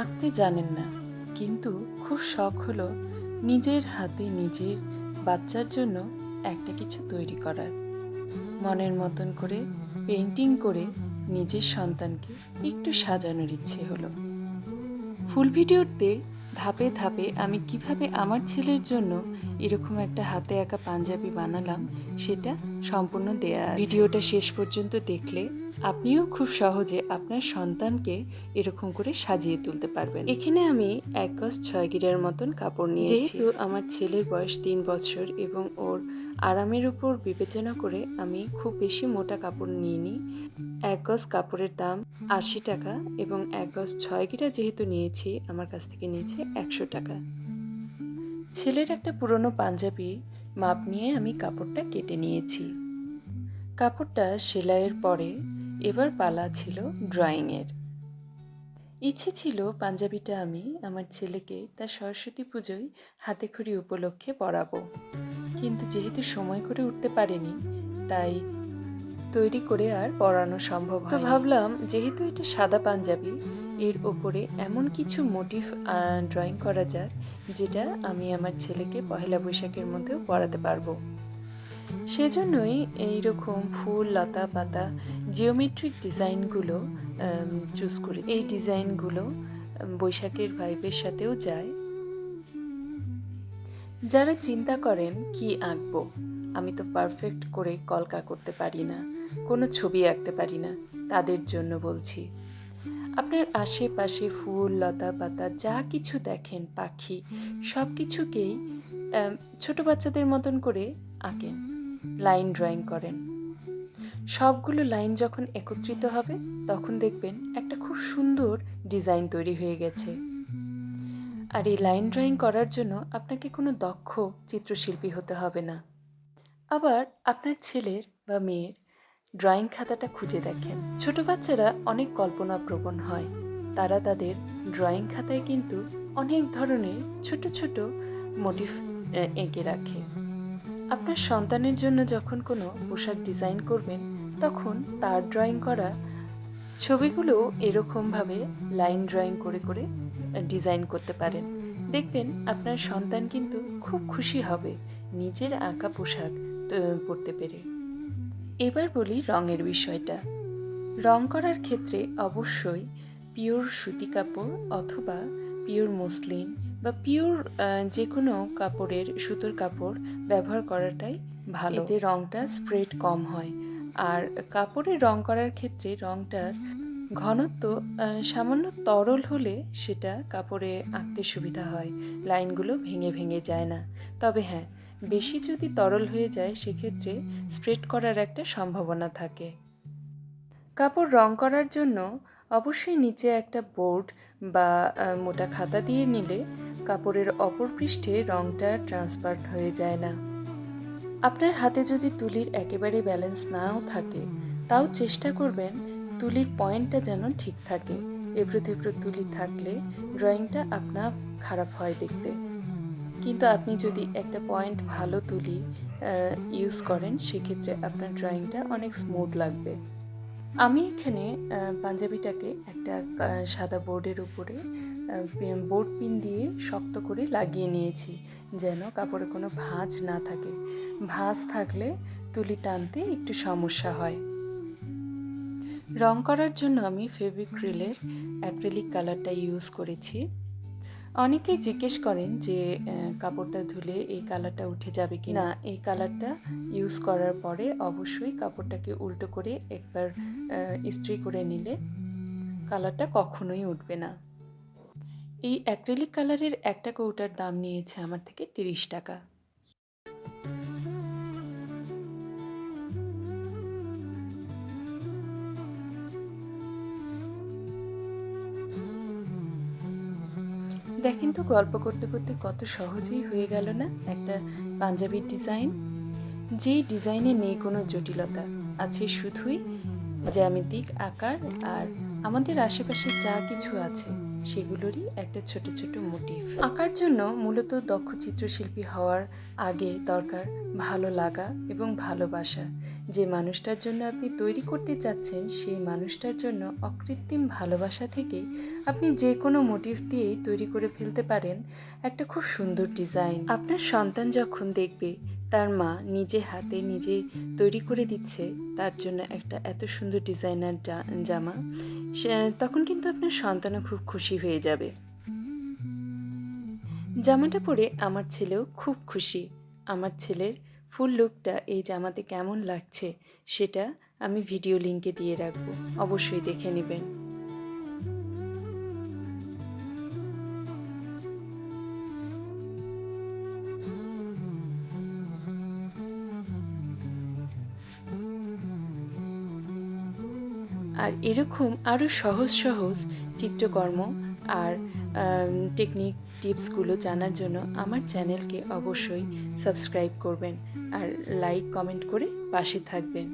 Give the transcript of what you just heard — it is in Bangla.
আঁকতে জানেন না, কিন্তু খুব শখ হলো নিজের হাতে নিজের বাচ্চার জন্য একটা কিছু তৈরি করার। মনের মতন করে পেইন্টিং করে নিজের সন্তানকে একটু সাজানোর ইচ্ছে হলো। ফুল ভিডিওতে ধাপে ধাপে আমি কিভাবে আমার ছেলের জন্য এরকম একটা হাতে আঁকা পাঞ্জাবি বানালাম সেটা সম্পূর্ণ দেয়া আছে। ভিডিওটা শেষ পর্যন্ত দেখলে আপনিও খুব সহজে আপনার সন্তানকে এরকম করে সাজিয়ে তুলতে পারবেন। এখানে আমি ১ গজ ৬ গিরার মতন কাপড় নিয়েছি। যেহেতু আমার ছেলের বয়স ৩ বছর এবং ওর আরামের উপর বিবেচনা করে আমি খুব বেশি মোটা কাপড় নিইনি। ১ গজ কাপড়ের দাম ৮০ টাকা এবং ১ গজ ৬ গিরা যেহেতু নিয়েছি আমার কাছ থেকে নিয়েছে ১০০ টাকা। ছেলের একটা পুরনো পাঞ্জাবি মাপ নিয়ে আমি কাপড়টা কেটে নিয়েছি। কাপড়টা সেলাইয়ের পরে এবার পালা ছিল ড্রয়িংয়ের। ইচ্ছে ছিল পাঞ্জাবিটা আমি আমার ছেলেকে তার সরস্বতী পুজোয় হাতেখড়ি উপলক্ষে পরাবো, কিন্তু যেহেতু সময় করে উঠতে পারিনি তাই তৈরি করে আর পরানো সম্ভব হয়নি। তো ভাবলাম যেহেতু এটা সাদা পাঞ্জাবি, এর ওপরে এমন কিছু মোটিভ ড্রয়িং করা যাক যেটা আমি আমার ছেলেকে পহেলা বৈশাখের মধ্যেও পরাতে পারবো। সেজন্যই এইরকম ফুল, লতা পাতা, জিওমেট্রিক ডিজাইনগুলো চুজ করেছি। এই ডিজাইনগুলো বৈশাখের ভাইবের সাথেও যায়। যারা চিন্তা করেন কি আঁকবো, আমি তো পারফেক্ট করে কলকা করতে পারি না, কোনো ছবি আঁকতে পারি না, তাদের জন্য বলছি। আপনার আশেপাশে ফুল, লতা পাতা যা কিছু দেখেন, পাখি, সব কিছুকেই ছোট বাচ্চাদের মতন করে আঁকেন, লাইন ড্রয়িং করেন। সবগুলো লাইন যখন একত্রিত হবে তখন দেখবেন একটা খুব সুন্দর ডিজাইন তৈরি হয়ে গেছে। আর এই লাইন ড্রয়িং করার জন্য আপনাকে কোনো দক্ষ চিত্রশিল্পী হতে হবে না। আবার আপনার ছেলের বা মেয়ের ড্রয়িং খাতাটা খুঁজে দেখেন। ছোট বাচ্চারা অনেক কল্পনাপ্রবণ হয়, তারা তাদের ড্রয়িং খাতায় কিন্তু অনেক ধরনের ছোট ছোট মোটিভ এঁকে রাখে। আপনার সন্তানের জন্য যখন কোনো পোশাক ডিজাইন করবেন তখন তার ড্রয়িং করা ছবিগুলো এরকমভাবে লাইন ড্রয়িং করে করে ডিজাইন করতে পারেন। দেখবেন আপনার সন্তান কিন্তু খুব খুশি হবে নিজের আঁকা পোশাক পরতে পেরে। এবার বলি রঙের বিষয়টা। রং করার ক্ষেত্রে অবশ্যই পিওর সুতি কাপড় অথবা পিওর মসলিন বা পিওর যে কোনো কাপড়ের সুতোর কাপড় ব্যবহার করাটাই ভালো। এতে রংটা স্প্রেড কম হয়। আর কাপড়ে রং করার ক্ষেত্রে রংটার ঘনত্ব সামান্য তরল হলে সেটা কাপড়ে আঁকতে সুবিধা হয়, লাইনগুলো ভেঙে ভেঙে যায় না। তবে হ্যাঁ, বেশি যদি তরল হয়ে যায় সেক্ষেত্রে স্প্রেড করার একটা সম্ভাবনা থাকে। কাপড় রং করার জন্য অবশ্যই নিচে একটা বোর্ড বা মোটা খাতা দিয়ে নিলে কাপড়ের অপর পৃষ্ঠে রংটা ট্রান্সফার হয়ে যায় না। আপনার হাতে যদি তুলির একেবারে ব্যালেন্স নাও থাকে তাও চেষ্টা করবেন তুলির পয়েন্টটা যেন ঠিক থাকে। এবড়ো থেবড়ো তুলি থাকলে ড্রয়িংটা আপনার খারাপ হয় দেখতে। কিন্তু আপনি যদি একটা পয়েন্ট ভালো তুলি ইউজ করেন সেক্ষেত্রে আপনার ড্রয়িংটা অনেক স্মুথ লাগবে। আমি এখানে পাঞ্জাবিটাকে একটা সাদা বোর্ডের উপরে বোর্ড পিন দিয়ে শক্ত করে লাগিয়ে নিয়েছি যেন কাপড়ে কোনো ভাঁজ না থাকে। ভাঁজ থাকলে তুলি টানতে একটু সমস্যা হয়। রং করার জন্য আমি ফেভিক্রিলের অ্যাক্রিলিক কালারটা ইউজ করেছি। অনেকেই জিজ্ঞেস করেন যে কাপড়টা ধুলে এই কালারটা উঠে যাবে কি না। এই কালারটা ইউজ করার পরে অবশ্যই কাপড়টাকে উল্টো করে একবার ইস্ত্রি করে নিলে কালারটা কখনোই উঠবে না। এই অ্যাক্রিলিক কালারের একটা কৌটার দাম নিয়েছে আমার থেকে ৩০ টাকা। দেখেন তো গল্প করতে করতে কত সহজেই হয়ে গেল না একটা পাঞ্জাবির ডিজাইন। যেই ডিজাইনে নেই কোনো জটিলতা, আছে শুধুই জ্যামিতিক আকার আর আমাদের আশেপাশে যা কিছু আছে সেগুলোরই একটা ছোট ছোট মোটিভ। আঁকার জন্য মূলত দক্ষ চিত্রশিল্পী হওয়ার আগে দরকার ভালো লাগা এবং ভালোবাসা। যে মানুষটার জন্য আপনি তৈরি করতে চাচ্ছেন সেই মানুষটার জন্য অকৃত্রিম ভালোবাসা থেকে আপনি যে কোনো মোটিভ দিয়েই তৈরি করে ফেলতে পারেন একটা খুব সুন্দর ডিজাইন। আপনার সন্তান যখন দেখবে তার মা নিজে হাতে নিজে তৈরি করে দিচ্ছে তার জন্য একটা এত সুন্দর ডিজাইনার জামা, তখন কিন্তু আপনার সন্তানও খুব খুশি হয়ে যাবে। জামাটা পরে আমার ছেলেও খুব খুশি। আমার ছেলের ফুল লুকটা এই জামাতে কেমন লাগছে সেটা আমি ভিডিও লিংকে দিয়ে রাখবো, অবশ্যই দেখে নেবেন। আর এরকম আরও সহজ সহজ চিত্রকর্ম আর টেকনিক টিপসগুলো জানার জন্য আমার চ্যানেলকে অবশ্যই সাবস্ক্রাইব করবেন আর লাইক কমেন্ট করে পাশে থাকবেন।